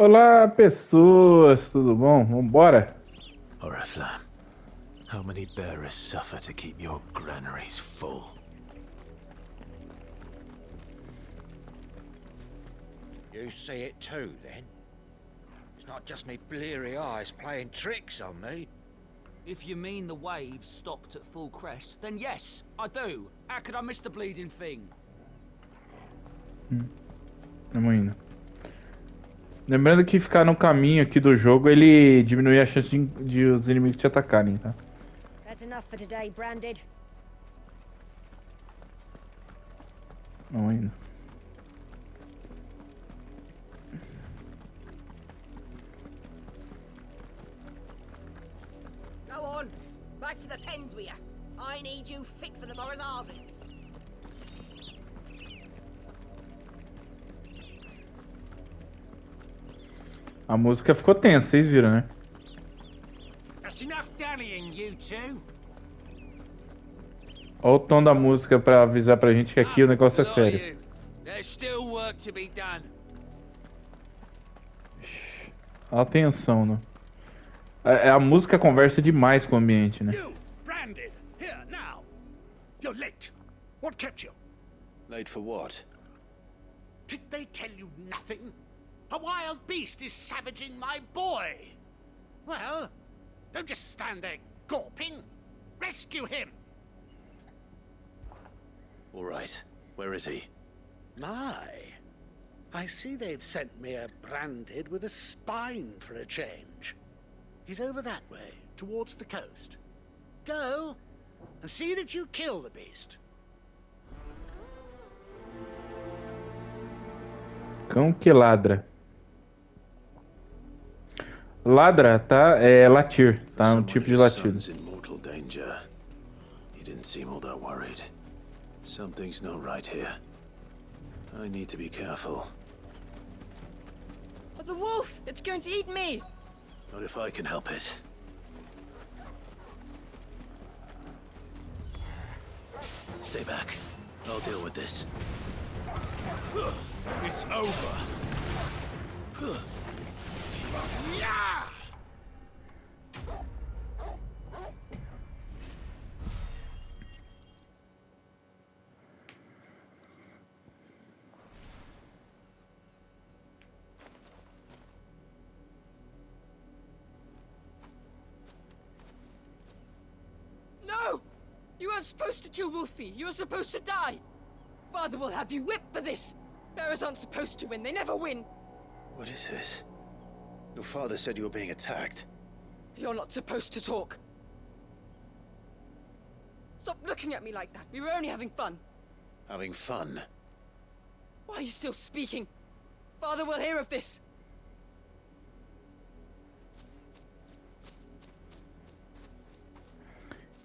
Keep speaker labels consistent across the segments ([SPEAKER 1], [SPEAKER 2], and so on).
[SPEAKER 1] Olá, pessoas, tudo bom? Vambora?
[SPEAKER 2] Oriflamme, how many bearers suffer to keep your granaries full?
[SPEAKER 3] You see it too, then? It's not just me bleary eyes playing tricks on me.
[SPEAKER 4] If you mean the waves stopped at full crest, then yes, I do. How could I miss the bleeding thing?
[SPEAKER 1] Vamos indo. Lembrando que ficar no caminho aqui do jogo, ele diminui a chance de os inimigos te atacarem, tá?
[SPEAKER 5] That's enough for today, Branded.
[SPEAKER 1] Vamos indo.
[SPEAKER 5] Go on, back to the pens with ya. I need you fit for the morrow's harvest.
[SPEAKER 1] A música ficou tensa, vocês viram, né?
[SPEAKER 6] That's enough dallying, you two.
[SPEAKER 1] Olha o tom da música pra avisar pra gente que aqui o negócio é sério.
[SPEAKER 6] There's still work to be done.
[SPEAKER 1] Atenção, né? A música conversa demais com o ambiente, né?
[SPEAKER 6] You, Branded, here now. You're late. What kept you?
[SPEAKER 2] Late for what?
[SPEAKER 6] Did they tell you nothing? A wild beast is savaging my boy. Well, don't just stand there gawping. Rescue him.
[SPEAKER 2] All right, where is he?
[SPEAKER 6] My, I see they've sent me a Branded with a spine for a change. He's over that way, towards the coast. Go, and see that you kill the beast.
[SPEAKER 1] Cão que ladra. Ladra, tá? É latir, tá? Um tipo de latido.
[SPEAKER 2] Son's in mortal danger. He didn't seem all that worried. Something's not right here. I need to be careful.
[SPEAKER 5] Oh, the wolf! It's going to eat me!
[SPEAKER 2] Not if I can help it. Stay back. I'll deal with this.
[SPEAKER 3] It's over.
[SPEAKER 6] Yeah!
[SPEAKER 5] No! You weren't supposed to kill Wolfie. You were supposed to die. Father will have you whipped for this. Bearers aren't supposed to win. They never win.
[SPEAKER 2] What is this? Your father said you were being attacked.
[SPEAKER 5] You're not supposed to talk. Stop looking at me like that. We were only having fun.
[SPEAKER 2] Having fun?
[SPEAKER 5] Why are you still speaking? Father will hear of this.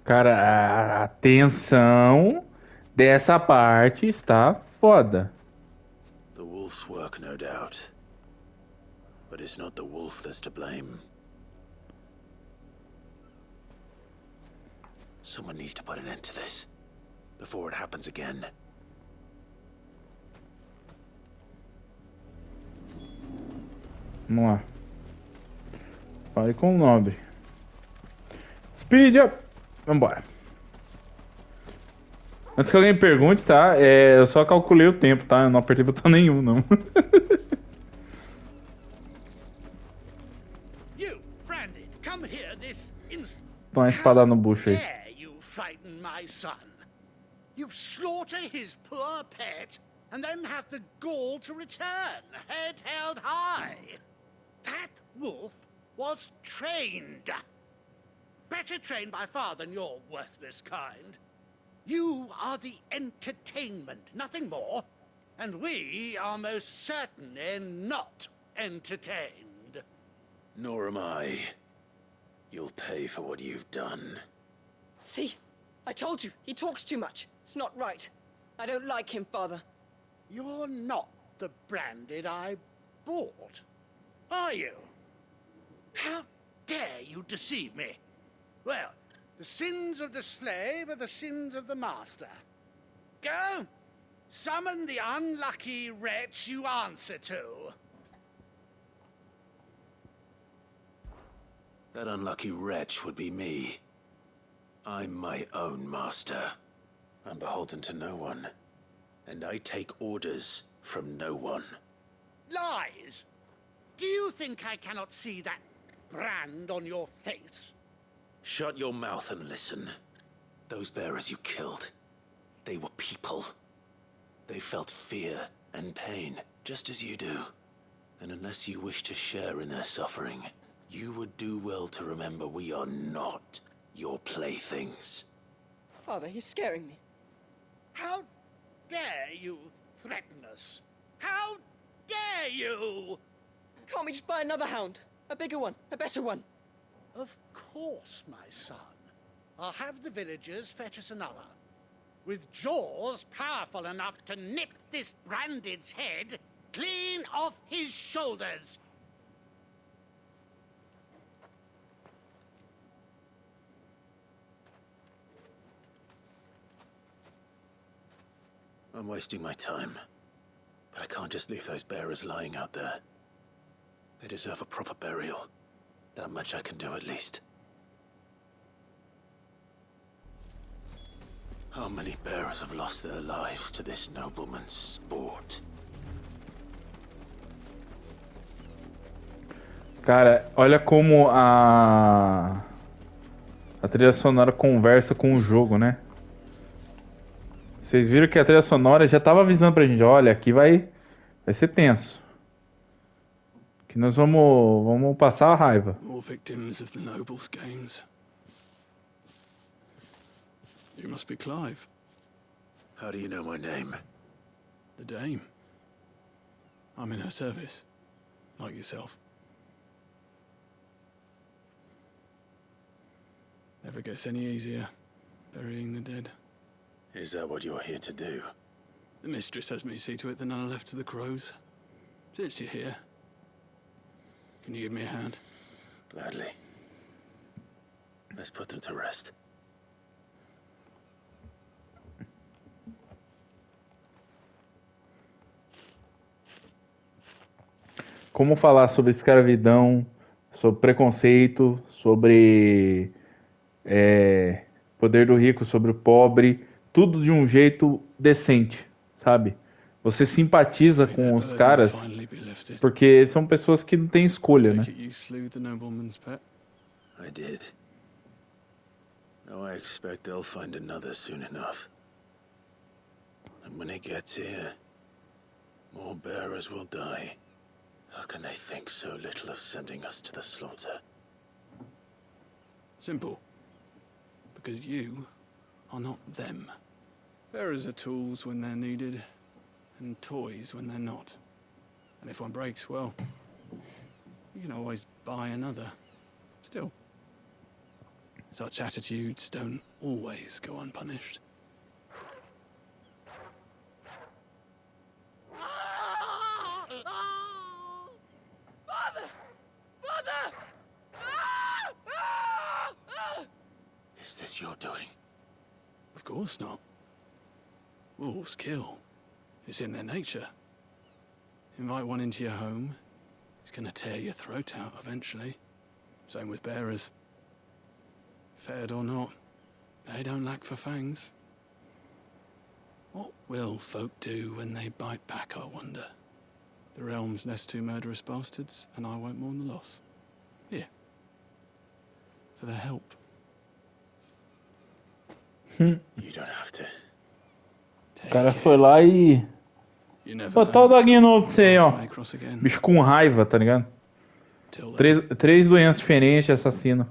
[SPEAKER 1] Cara, a tensão dessa parte está foda.
[SPEAKER 2] The wolf's work, no doubt. But it's not the wolf that's to blame. Someone needs to put an end to this before it happens again.
[SPEAKER 1] Vamos lá. Fale com o nobre. Speed up! Vambora. Antes que alguém pergunte, tá? Eu só calculei o tempo, tá? Eu não apertei botão nenhum, não.
[SPEAKER 6] You, Branded, come here this instant.
[SPEAKER 1] Toma uma espada no bucho aí.
[SPEAKER 6] Dare you frighten my son? You slaughter his poor pet, and then have the gall to return, head held high. That wolf was trained. Better trained by far than your worthless kind. You are the entertainment, nothing more. And we are most certainly not entertained.
[SPEAKER 2] Nor am I. You'll pay for what you've done.
[SPEAKER 5] See? I told you. He talks too much. It's not right. I don't like him, Father.
[SPEAKER 6] You're not the Branded I bought, are you? How dare you deceive me? Well, the sins of the slave are the sins of the master. Go, summon the unlucky wretch you answer to.
[SPEAKER 2] That unlucky wretch would be me. I'm my own master. I'm beholden to no one. And I take orders from no one.
[SPEAKER 6] Lies! Do you think I cannot see that brand on your face?
[SPEAKER 2] Shut your mouth and listen. Those bearers you killed, they were people. They felt fear and pain, just as you do. And unless you wish to share in their suffering, you would do well to remember we are not your playthings.
[SPEAKER 5] Father, he's scaring me.
[SPEAKER 6] How dare you threaten us? How dare you?
[SPEAKER 5] Can't we just buy another hound? A bigger one, a better one.
[SPEAKER 6] Of course, my son. I'll have the villagers fetch us another. With jaws powerful enough to nip this branded's head clean off his shoulders.
[SPEAKER 2] I'm wasting my time. But I can't just leave those bearers lying out there. They deserve a proper burial. That much I can do at least. How many bearers have lost their lives to this nobleman's sport?
[SPEAKER 1] Cara, olha como a trilha sonora conversa com o jogo, né? Vocês viram que a trilha sonora já tava avisando pra gente, olha, aqui vai ser tenso. Que nós vamos passar a raiva.
[SPEAKER 7] More victims of the nobles' games. You must be Clive.
[SPEAKER 2] How do you know my name?
[SPEAKER 7] The dame. I'm in her service, like yourself. Never gets any easier, burying the dead.
[SPEAKER 2] Is that what you're here to do?
[SPEAKER 7] The mistress has me see to it the none are left to the crows. Since you're here, can you give me a hand?
[SPEAKER 2] Gladly. Let's put them to rest.
[SPEAKER 1] Como falar sobre escravidão, sobre preconceito, sobre poder do rico sobre o pobre, tudo de um jeito decente, sabe? Você simpatiza com os caras porque são pessoas que não têm escolha, né?
[SPEAKER 2] I did. Now I expect they'll find another soon enough. And when it gets here, more bearers will die. How can they think so little of sending us to the slaughter?
[SPEAKER 7] Simple. Because you are not them. Bearers are tools when they're needed, and toys when they're not. And if one breaks, well, you can always buy another. Still, such attitudes don't always go unpunished.
[SPEAKER 2] Is this your doing?
[SPEAKER 7] Of course not. Wolves kill. It's in their nature. Invite one into your home, it's gonna tear your throat out eventually. Same with bearers. Fed or not, they don't lack for fangs. What will folk do when they bite back, I wonder? The realm's nest two murderous bastards, and I won't mourn the loss. Here. For their help.
[SPEAKER 2] You don't have to.
[SPEAKER 1] O cara foi lá e botar o doguinho novo pra você aí, ó. Bicho com raiva, tá ligado? Três doenças diferentes, assassino.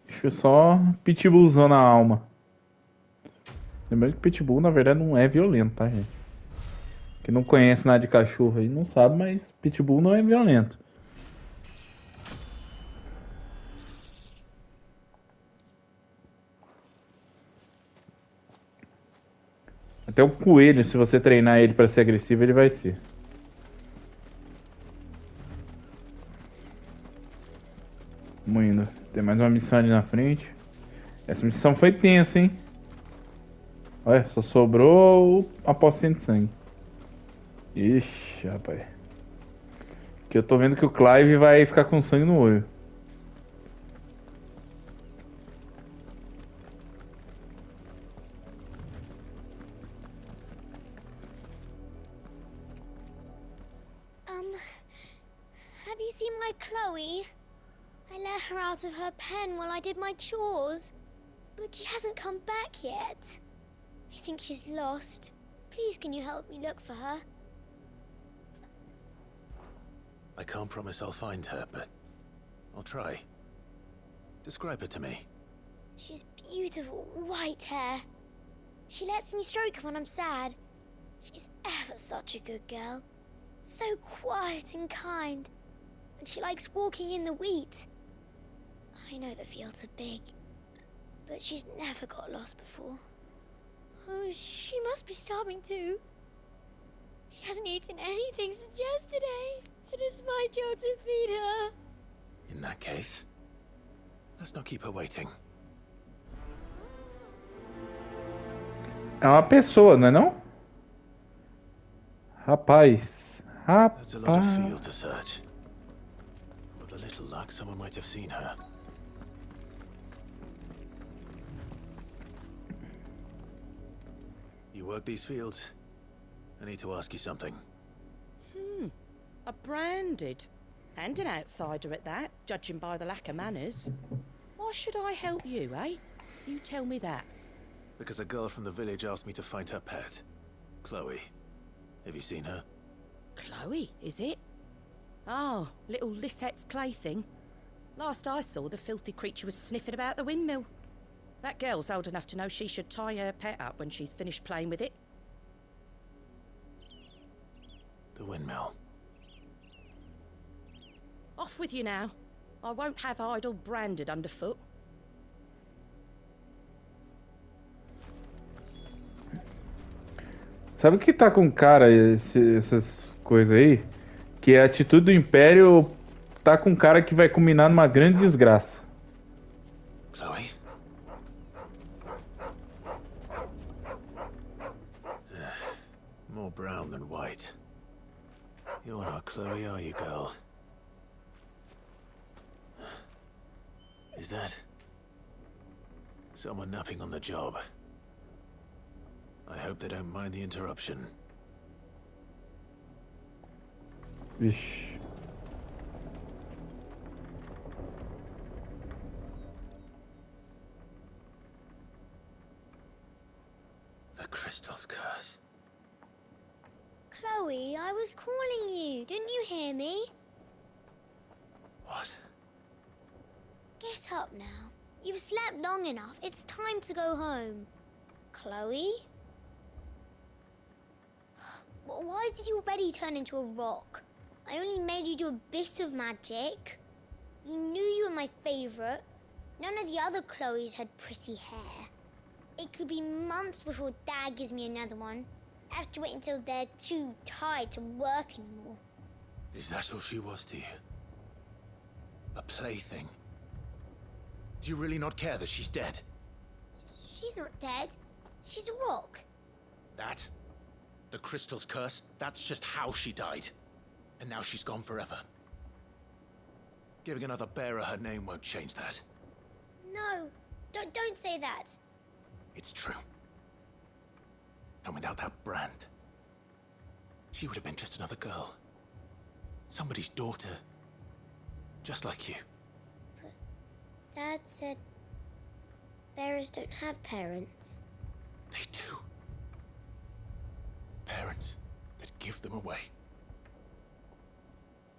[SPEAKER 1] Bicho só pitbullzão na alma. Lembrando que pitbull na verdade não é violento, tá, gente? Quem não conhece nada de cachorro aí não sabe, mas pitbull não é violento. Até o coelho, se você treinar ele pra ser agressivo, ele vai ser. Vamos indo. Tem mais uma missão ali na frente. Essa missão foi tensa, hein? Olha, só sobrou a pocinha de sangue. Ixi, rapaz. Aqui eu tô vendo que o Clive vai ficar com sangue no olho.
[SPEAKER 8] you seen my Chloe? I let her out of her pen while I did my chores, but she hasn't come back yet. I think she's lost. Please, can you help me look for her?
[SPEAKER 2] I can't promise I'll find her, but I'll try. Describe her to me.
[SPEAKER 8] She's beautiful white hair. She lets me stroke her when I'm sad. She's ever such a good girl. So quiet and kind. And she likes walking in the wheat. I know the fields are big, but she's never got lost before. Oh, she must be starving too. She hasn't eaten anything since yesterday. It is my job to feed her.
[SPEAKER 2] In that case, let's not keep her waiting.
[SPEAKER 1] É uma pessoa, não é não? Rapaz.
[SPEAKER 2] That's a lot of
[SPEAKER 1] Rapaz.
[SPEAKER 2] field to search. With a little luck, someone might have seen her. You work these fields? I need to ask you something.
[SPEAKER 9] A branded. And an outsider at that, judging by the lack of manners. Why should I help you, eh? You tell me that.
[SPEAKER 2] Because a girl from the village asked me to find her pet. Chloe. Have you seen her?
[SPEAKER 9] Chloe, is it? Oh, little Lisette's plaything. Last I saw, the filthy creature was sniffing about the windmill. That girl's old enough to know she should tie her pet up when she's finished playing with it.
[SPEAKER 2] The windmill.
[SPEAKER 9] Off with you now. I won't have idle branded underfoot.
[SPEAKER 1] Sabe o que tá com cara essas coisas aí? Que a atitude do Império tá com cara que vai culminar numa grande desgraça.
[SPEAKER 2] Chloe? More brown than white. You're not Chloe, are you, girl? Is that someone napping on the job? I hope they don't mind the interruption.
[SPEAKER 1] Vixe.
[SPEAKER 2] The crystal's curse.
[SPEAKER 8] Chloe, I was calling you. Didn't you hear me?
[SPEAKER 2] What?
[SPEAKER 8] Get up now. You've slept long enough. It's time to go home. Chloe? Why did you already turn into a rock? I only made you do a bit of magic. You knew you were my favorite. None of the other Chloes had pretty hair. It could be months before Dad gives me another one. I have to wait until they're too tired to work anymore.
[SPEAKER 2] Is that all she was to you? A plaything? Do you really not care that she's dead?
[SPEAKER 8] She's not dead. She's a rock.
[SPEAKER 2] That? The crystal's curse? That's just how she died. And now she's gone forever. Giving another bearer her name won't change that.
[SPEAKER 8] No, don't say that.
[SPEAKER 2] It's true. And without that brand, she would have been just another girl. Somebody's daughter. Just like you.
[SPEAKER 8] But Dad said bearers don't have parents.
[SPEAKER 2] They do. Parents that give them away.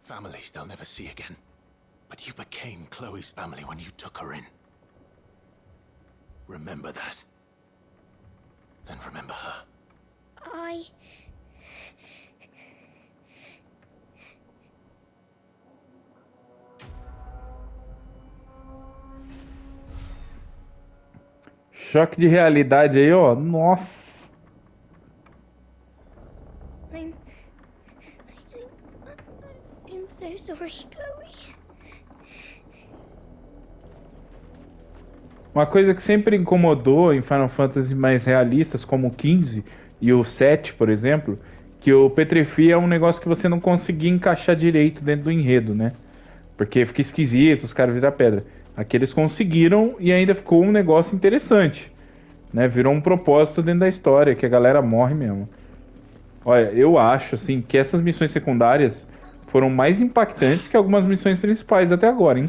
[SPEAKER 2] Families they'll never see again. But you became Chloe's family when you took her in. Remember that. And remember her.
[SPEAKER 1] Choque de realidade aí, ó. Nossa.
[SPEAKER 8] I'm so sorry, Chloe.
[SPEAKER 1] Uma coisa que sempre incomodou em Final Fantasy mais realistas, como o 15 e o 7, por exemplo, que o Petrifi é um negócio que você não conseguia encaixar direito dentro do enredo, né? Porque fica esquisito, os caras viram pedra. Aqui eles conseguiram e ainda ficou um negócio interessante, né? Virou um propósito dentro da história, que a galera morre mesmo. Olha, eu acho, assim, que essas missões secundárias foram mais impactantes que algumas missões principais até agora, hein?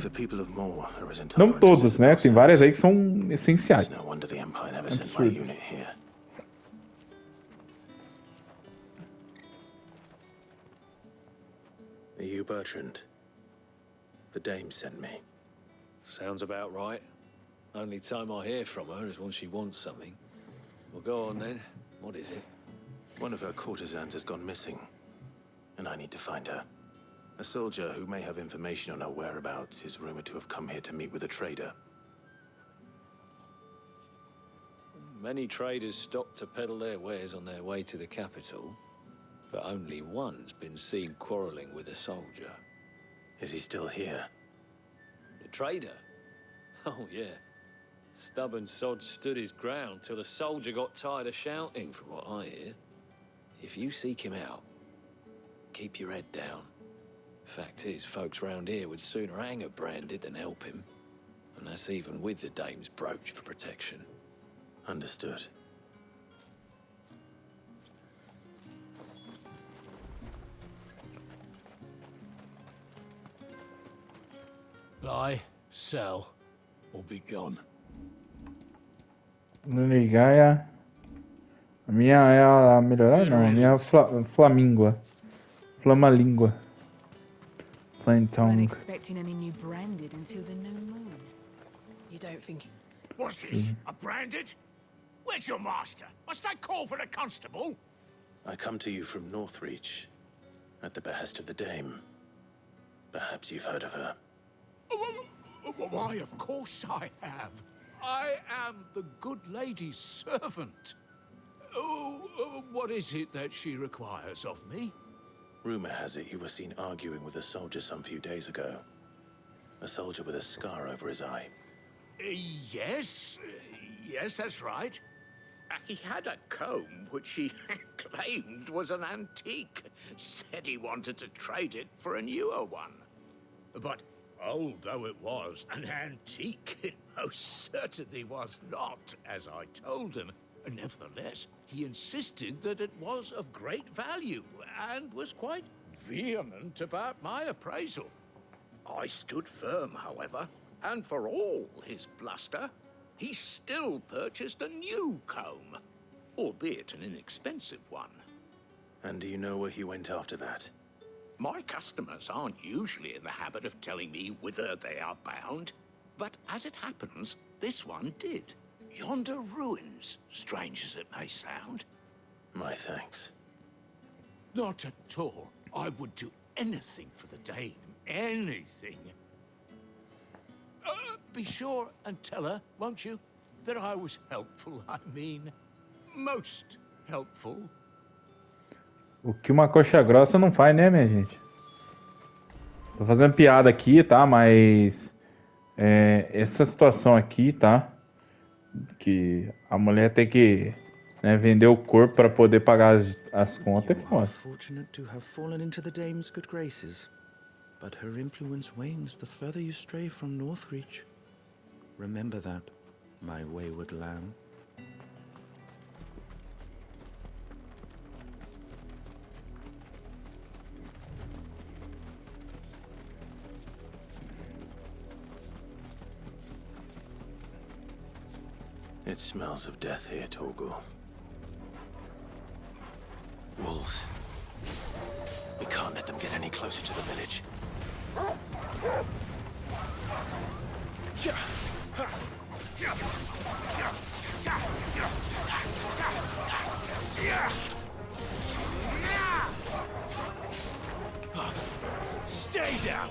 [SPEAKER 1] Não todos, né? Tem várias aí que são essenciais. Absurdo.
[SPEAKER 2] Are you Bertrand? The dame sent me.
[SPEAKER 10] Sounds about right. Only time I hear from her is when she wants something. Well, go on then. What is it?
[SPEAKER 2] One of her courtesans has gone missing, and I need to find her. A soldier who may have information on her whereabouts is rumored to have come here to meet with a trader.
[SPEAKER 10] Many traders stop to peddle their wares on their way to the capital, but only one's been seen quarreling with a soldier.
[SPEAKER 2] Is he still here?
[SPEAKER 10] The trader? Oh, yeah. Stubborn sod stood his ground till the soldier got tired of shouting, from what I hear. If you seek him out, keep your head down. Fact is, folks round here would sooner hang a branded than help him. And that's even with the dame's brooch for protection.
[SPEAKER 2] Understood.
[SPEAKER 6] Buy, sell, or be gone.
[SPEAKER 1] Não ligar é a minha é a melhorar? Não, a minha é a flamíngua. Flamalíngua. Plain tongue.
[SPEAKER 11] Weren't expecting any new branded until the new moon. You don't think...
[SPEAKER 6] What's this? A branded? Where's your master? Must I call for the constable?
[SPEAKER 2] I come to you from Northreach, at the behest of the dame. Perhaps you've heard of her.
[SPEAKER 6] Why, of course I have. I am the good lady's servant. Oh, what is it that she requires of me?
[SPEAKER 2] Rumor has it you were seen arguing with a soldier some few days ago. A soldier with a scar over his eye.
[SPEAKER 6] Yes, that's right. He had a comb which he claimed was an antique. Said he wanted to trade it for a newer one. But old though it was, an antique it most certainly was not, as I told him. Nevertheless, he insisted that it was of great value, and was quite vehement about my appraisal. I stood firm, however, and for all his bluster, he still purchased a new comb, albeit an inexpensive one.
[SPEAKER 2] And do you know where he went after that?
[SPEAKER 6] My customers aren't usually in the habit of telling me whither they are bound, but as it happens, this one did. Yonder ruins, strange as it may sound.
[SPEAKER 2] My thanks.
[SPEAKER 6] Not at all. I would do anything for the dame. Anything. Be sure and tell her, won't you, that I was helpful. I mean, most helpful.
[SPEAKER 1] O que uma coxa grossa não faz, né, minha gente? Tô fazendo piada aqui, tá? Mas... essa situação aqui, tá? Que a mulher tem que, né, vender o corpo para poder pagar as contas, é foda.
[SPEAKER 12] Fortunate to have fallen into the dame's good graces, but her influence wanes the further you stray from Northreach. Remember that, my wayward lamb.
[SPEAKER 2] It smells of death here, Torgal. Wolves. We can't let them get any closer to the village.
[SPEAKER 6] Stay down!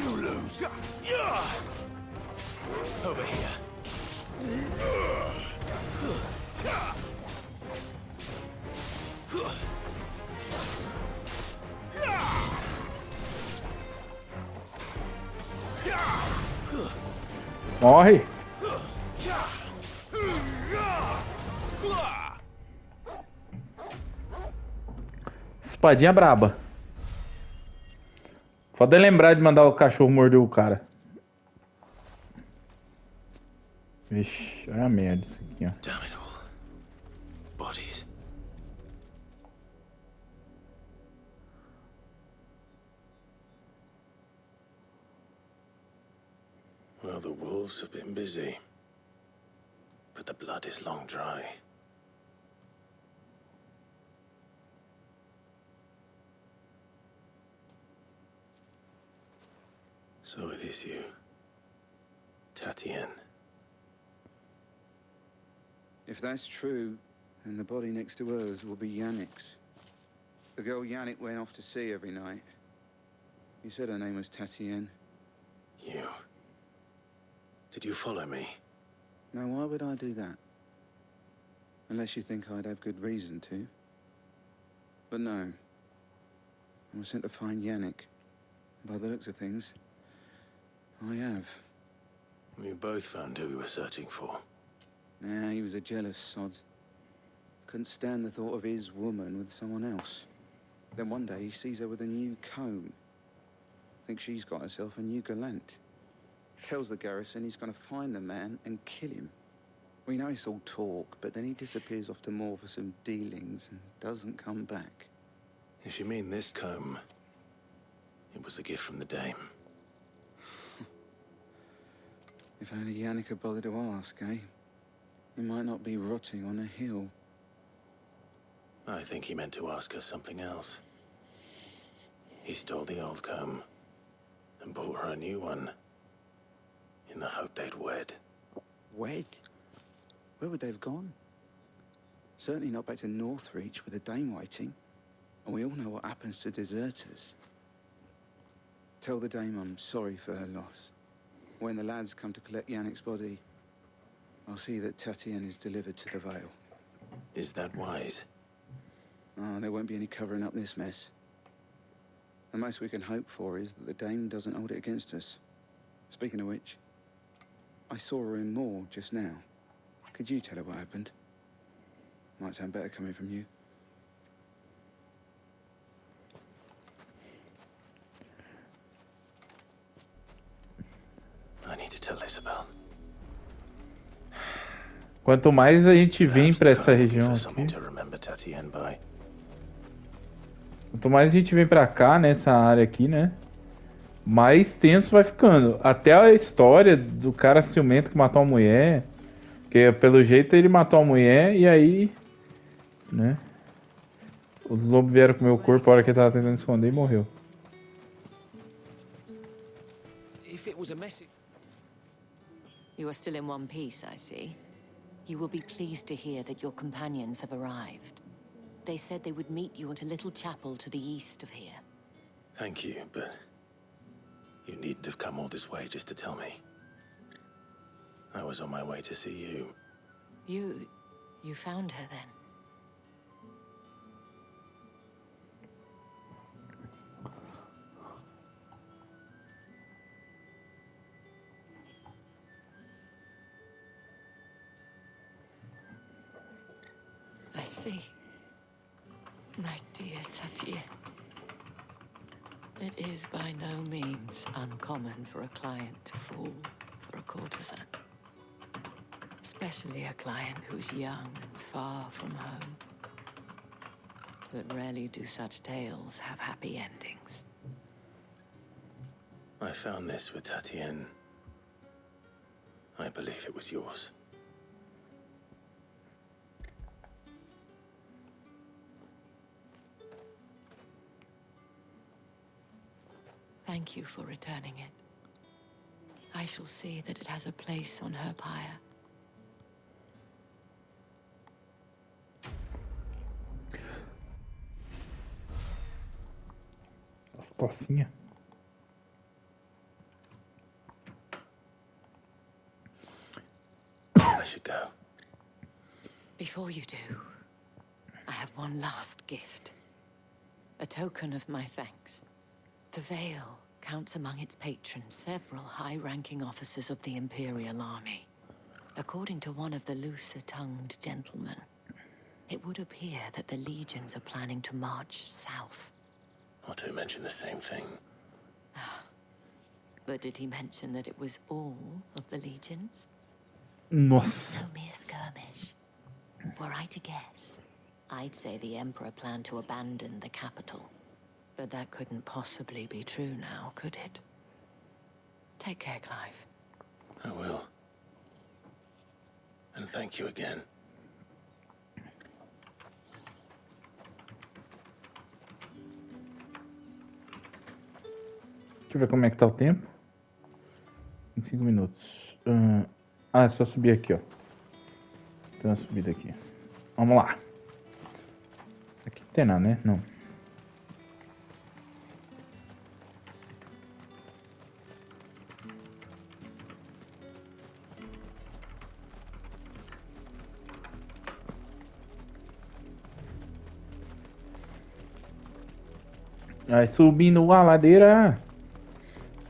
[SPEAKER 6] You lose!
[SPEAKER 2] Over here.
[SPEAKER 1] Morre! Espadinha braba. Foda lembrar de mandar o cachorro morder o cara. Vixe, olha a merda isso aqui, ó.
[SPEAKER 2] Damn it all. Bodies. Well, the wolves have been busy, but the blood is long dry. So it is you, Tatienne.
[SPEAKER 12] If that's true, then the body next to hers will be Yannick's. The girl Yannick went off to see every night. He said her name was Tatienne.
[SPEAKER 2] You... Did you follow me?
[SPEAKER 12] Now, why would I do that? Unless you think I'd have good reason to. But no. I was sent to find Yannick. By the looks of things, I have.
[SPEAKER 2] We both found who we were searching for.
[SPEAKER 12] Nah, he was a jealous sod. Couldn't stand the thought of his woman with someone else. Then one day he sees her with a new comb. Thinks she's got herself a new gallant. Tells the garrison he's going to find the man and kill him. We know it's all talk, but then he disappears off to Moor for some dealings and doesn't come back.
[SPEAKER 2] If you mean this comb, it was a gift from the dame.
[SPEAKER 12] If only Yannick had bothered to ask, eh? He might not be rotting on a hill.
[SPEAKER 2] I think he meant to ask her something else. He stole the old comb and bought her a new one in the hope they'd wed.
[SPEAKER 12] Wed? Where would they have gone? Certainly not back to Northreach with the dame waiting. And we all know what happens to deserters. Tell the dame I'm sorry for her loss. When the lads come to collect Yannick's body, I'll see that Tatienne is delivered to the Vale.
[SPEAKER 2] Is that wise?
[SPEAKER 12] Oh, there won't be any covering up this mess. The most we can hope for is that the dame doesn't hold it against us. Speaking of which, I saw her in Moor just now. Could you tell her what happened? Might sound better coming from you.
[SPEAKER 2] I need to tell Isabel.
[SPEAKER 1] Quanto mais a gente vem pra essa região aqui, quanto mais a gente vem pra cá, nessa área aqui, né? Mais tenso vai ficando. Até a história do cara ciumento que matou a mulher. Que pelo jeito ele matou a mulher e aí, né? Os lobos vieram comer o corpo a hora que ele tava tentando esconder e morreu.
[SPEAKER 13] If it was a message. You are still in one piece, I see. You will be pleased to hear that your companions have arrived. They said they would meet you at a little chapel to the east of here.
[SPEAKER 2] Thank you, but you needn't have come all this way just to tell me. I was on my way to see you.
[SPEAKER 13] You found her then? I see. My dear Tatienne. It is by no means uncommon for a client to fall for a courtesan. Especially a client who's young and far from home. But rarely do such tales have happy endings.
[SPEAKER 2] I found this with Tatienne. I believe it was yours.
[SPEAKER 13] Thank you for returning it. I shall see that it has a place on her pyre.
[SPEAKER 1] Pocinha.
[SPEAKER 2] I should go.
[SPEAKER 13] Before you do, I have one last gift. A token of my thanks. The Vale counts among its patrons several high-ranking officers of the Imperial Army. According to one of the looser-tongued gentlemen, it would appear that the legions are planning to march south.
[SPEAKER 2] Or to mention the same thing.
[SPEAKER 13] But did he mention that it was all of the legions?
[SPEAKER 1] Nossa.
[SPEAKER 13] No mere skirmish. Were I to guess, I'd say the Emperor planned to abandon the capital. But that couldn't possibly be true now, could it? Take care, Clive.
[SPEAKER 2] I will. And thank you again.
[SPEAKER 1] Deixa eu ver como é que tá o tempo. 25 minutos. É só subir aqui, ó. Tem uma subida aqui. Vamos lá. Aqui não tem nada, né? Não. Aí subindo a ladeira.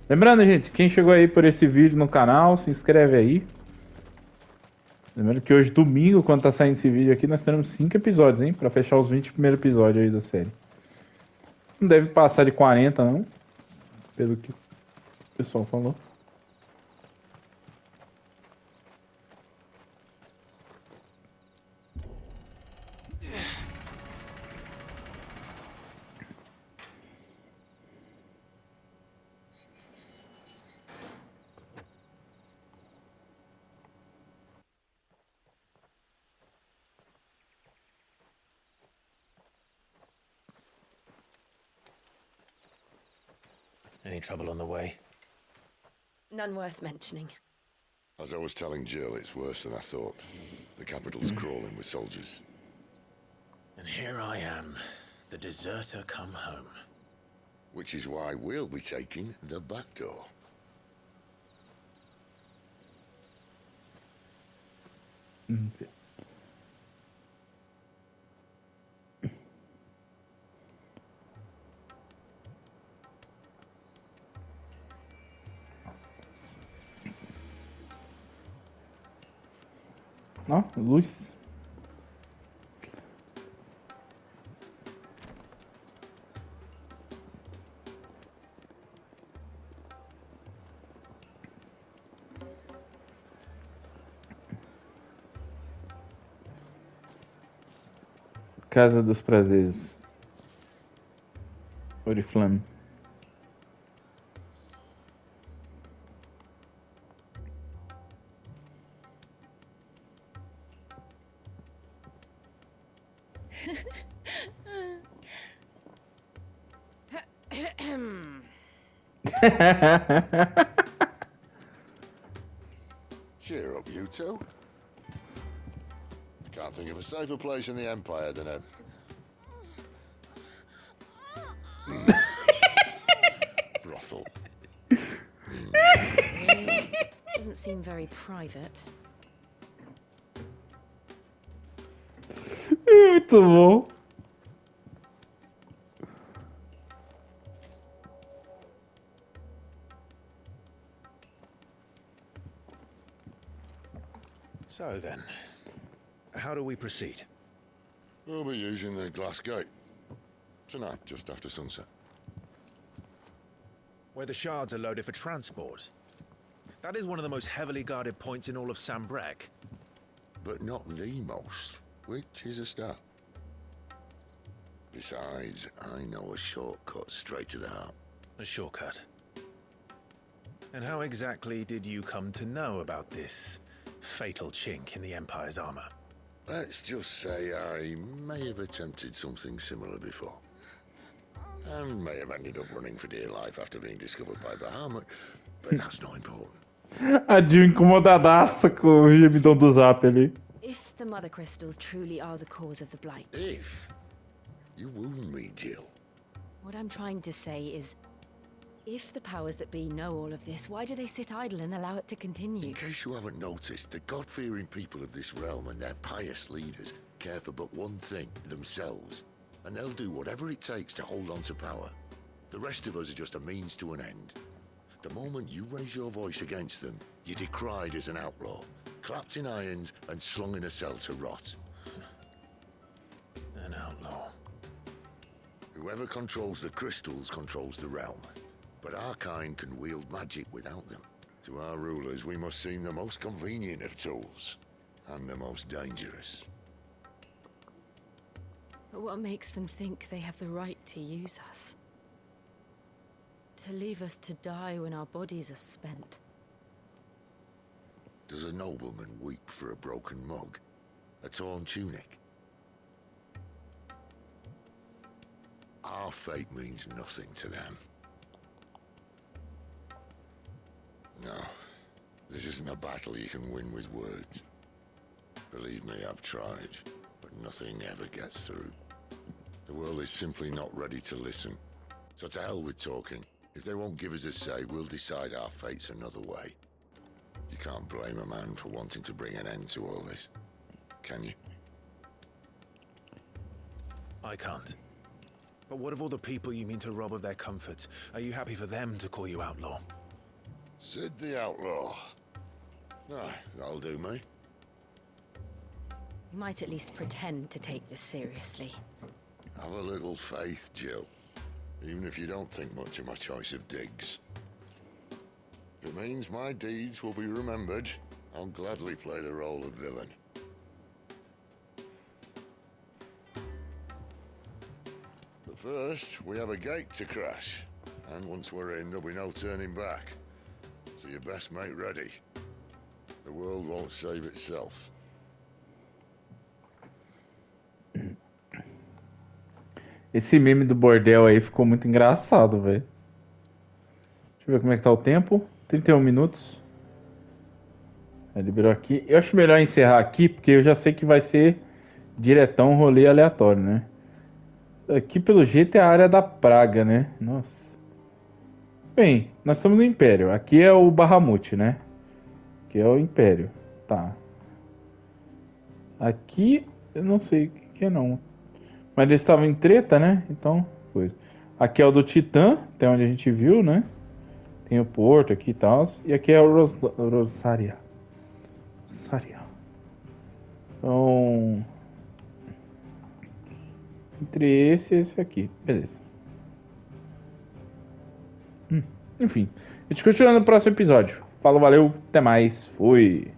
[SPEAKER 1] Lembrando, gente, quem chegou aí por esse vídeo no canal, se inscreve aí. Lembrando que hoje, domingo, quando tá saindo esse vídeo aqui, nós teremos 5 episódios, hein? Pra fechar os 20 primeiros episódios aí da série. Não deve passar de 40, não. Pelo que o pessoal falou.
[SPEAKER 2] Any trouble on the way?
[SPEAKER 9] None worth mentioning.
[SPEAKER 14] As I was telling Jill, it's worse than I thought. The capital's crawling with soldiers.
[SPEAKER 2] And here I am, the deserter come home.
[SPEAKER 14] Which is why we'll be taking the back door.
[SPEAKER 1] Ó, luz. Casa dos Prazeres. Oriflame.
[SPEAKER 14] Cheer up, you two. Can't think of a safer place in the Empire than a... brothel.
[SPEAKER 9] Doesn't seem very private.
[SPEAKER 1] Muito bom.
[SPEAKER 2] So then, how do we proceed?
[SPEAKER 14] We'll be using the glass gate. Tonight, just after sunset.
[SPEAKER 2] Where the shards are loaded for transport. That is one of the most heavily guarded points in all of Sambrec.
[SPEAKER 14] But not the most, which is a start. Besides, I know a shortcut straight to the heart.
[SPEAKER 2] A shortcut? And how exactly did you come to know about this fatal chink in the Empire's armor?
[SPEAKER 14] Let's just say I may have attempted something similar before. And may have ended up running for dear life after being discovered by Bahamut, but that's not important.
[SPEAKER 1] A Jill incomodadaça com o gemidão do Zap ali.
[SPEAKER 9] If the mother crystals truly are the cause of the blight.
[SPEAKER 14] If? You wound me, Jill.
[SPEAKER 9] What I'm trying to say is, if the powers that be know all of this, why do they sit idle and allow it to continue?
[SPEAKER 14] In case you haven't noticed, the God-fearing people of this realm and their pious leaders care for but one thing, themselves. And they'll do whatever it takes to hold on to power. The rest of us are just a means to an end. The moment you raise your voice against them, you're decried as an outlaw, clapped in irons and slung in a cell to rot.
[SPEAKER 2] An outlaw.
[SPEAKER 14] Whoever controls the crystals controls the realm. But our kind can wield magic without them. To our rulers, we must seem the most convenient of tools, and the most dangerous.
[SPEAKER 9] But what makes them think they have the right to use us? To leave us to die when our bodies are spent?
[SPEAKER 14] Does a nobleman weep for a broken mug? A torn tunic? Our fate means nothing to them. No, this isn't a battle you can win with words. Believe me, I've tried, but nothing ever gets through. The world is simply not ready to listen. So to hell with talking. If they won't give us a say, we'll decide our fates another way. You can't blame a man for wanting to bring an end to all this, can you?
[SPEAKER 15] I can't. But what of all the people you mean to rob of their comforts? Are you happy for them to call you outlaw?
[SPEAKER 14] Sid the Outlaw. Aye, that'll do me.
[SPEAKER 16] You might at least pretend to take this seriously.
[SPEAKER 14] Have a little faith, Jill. Even if you don't think much of my choice of digs. If it means my deeds will be remembered, I'll gladly play the role of villain. But first, we have a gate to crash. And once we're in, there'll be no turning back. So you best make ready. The world won't save itself.
[SPEAKER 1] Esse meme do bordel aí ficou muito engraçado, velho. Deixa eu ver como é que tá o tempo. 31 minutos. Liberou aqui. Eu acho melhor encerrar aqui, porque eu já sei que vai ser diretão rolê aleatório, né? Aqui, pelo jeito, é a área da praga, né? Nossa. Bem, nós estamos no Império. Aqui é o Bahamut, né? Aqui é o Império. Tá. Aqui, eu não sei o que é, não. Mas eles estavam em treta, né? Então, coisa. Aqui é o do Titã, até onde a gente viu, né? Tem o porto aqui e tal. E aqui é o Rosaria. Rosaria. Então... entre esse e esse aqui. Beleza. Enfim. A gente continua no próximo episódio. Falou, valeu, até mais. Fui.